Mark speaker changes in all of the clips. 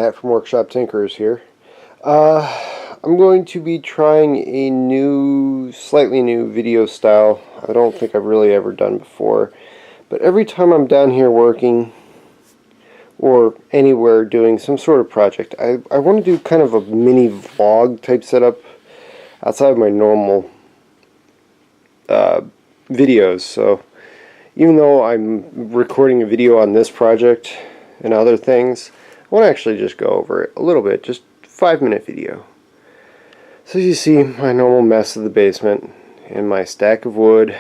Speaker 1: Matt from Workshop Tinkerers here. I'm going to be trying a slightly new video style I don't think I've really ever done before. But every time I'm down here working or anywhere doing some sort of project, I want to do kind of a mini vlog type setup outside of my normal videos. So even though I'm recording a video on this project and other things, I want to actually just go over it a little bit, just 5-minute video. So you see my normal mess of the basement and my stack of wood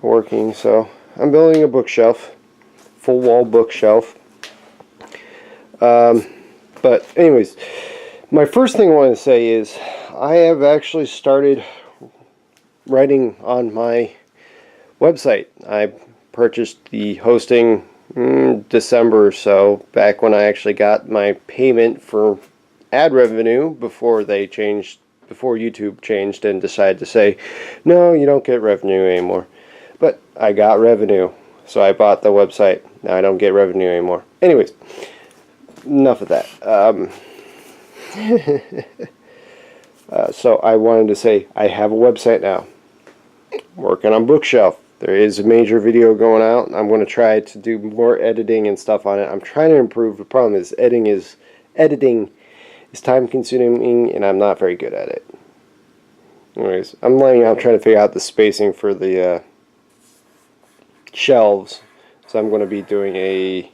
Speaker 1: working. So I'm building a bookshelf, full wall bookshelf. But anyways, my first thing I want to say is I have actually started writing on my website. I purchased the hosting December or so, back when I actually got my payment for ad revenue before YouTube changed and decided to say, no, you don't get revenue anymore. But I got revenue, so I bought the website. Now I don't get revenue anymore. Anyways, enough of that. So I wanted to say I have a website now. Working on Bookshelf. There is a major video going out. I'm going to try to do more editing and stuff on it. I'm trying to improve. The problem is editing is time consuming and I'm not very good at it. Anyways, I'm laying out trying to figure out the spacing for the shelves. So I'm going to be doing a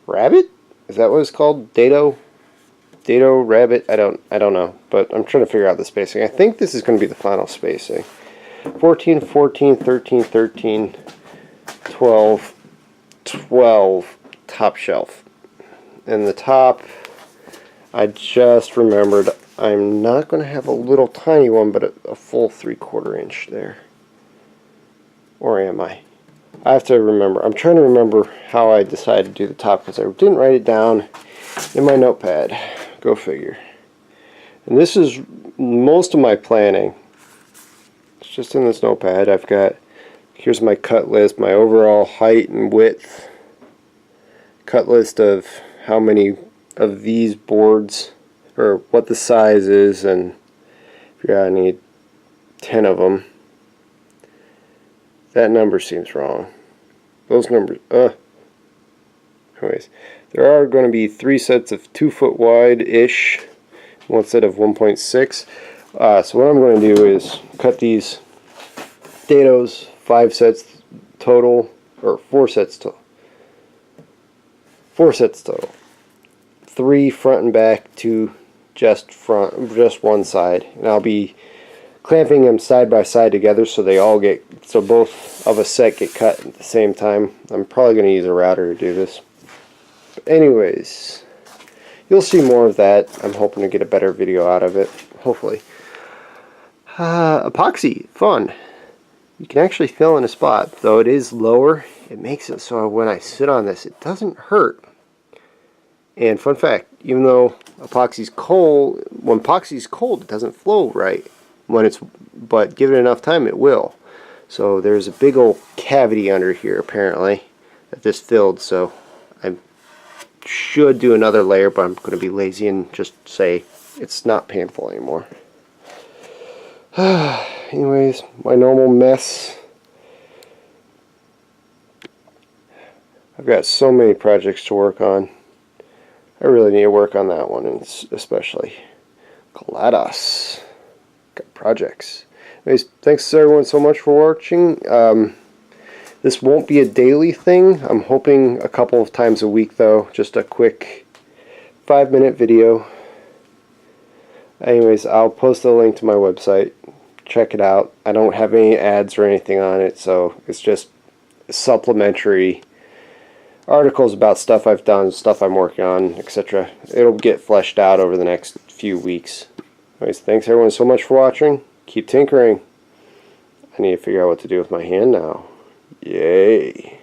Speaker 1: rabbit? Is that what it's called? Dado rabbit? I don't know, but I'm trying to figure out the spacing. I think this is going to be the final spacing. 14, 14, 13, 13, 12, 12 top shelf. And the top, I just remembered I'm not going to have a little tiny one, but a full 3/4 inch there. Or am I? I have to remember. I'm trying to remember how I decided to do the top because I didn't write it down in my notepad. Go figure. And this is most of my planning. Just in this notepad. I've got, here's my cut list, my overall height and width cut list of how many of these boards, or what the size is, and if I need 10 of them. That number seems wrong. Those numbers, anyways, there are going to be 3 sets of 2 foot wide-ish, 1 set of 1.6. So what I'm going to do is cut these dados, 5 sets total, or 4 sets total. 4 sets total. 3 front and back, 2 just one side. And I'll be clamping them side by side together so both of a set get cut at the same time. I'm probably going to use a router to do this. But anyways, you'll see more of that. I'm hoping to get a better video out of it, hopefully. Epoxy, fun. You can actually fill in a spot, though it is lower. It makes it so when I sit on this, it doesn't hurt. And fun fact, even though epoxy's cold, when epoxy's cold, it doesn't flow right. But give it enough time, it will. So there's a big old cavity under here apparently that this filled. So I should do another layer, but I'm going to be lazy and just say it's not painful anymore. Anyways, my normal mess. I've got so many projects to work on. I really need to work on that one, especially GLaDOS. Got projects. Anyways, thanks everyone so much for watching. This won't be a daily thing. I'm hoping a couple of times a week though. Just a quick 5-minute video. Anyways, I'll post a link to my website. Check it out. I don't have any ads or anything on it, so it's just supplementary articles about stuff I've done, stuff I'm working on, etc. It'll get fleshed out over the next few weeks. Anyways, thanks everyone so much for watching. Keep tinkering. I need to figure out what to do with my hand now. Yay.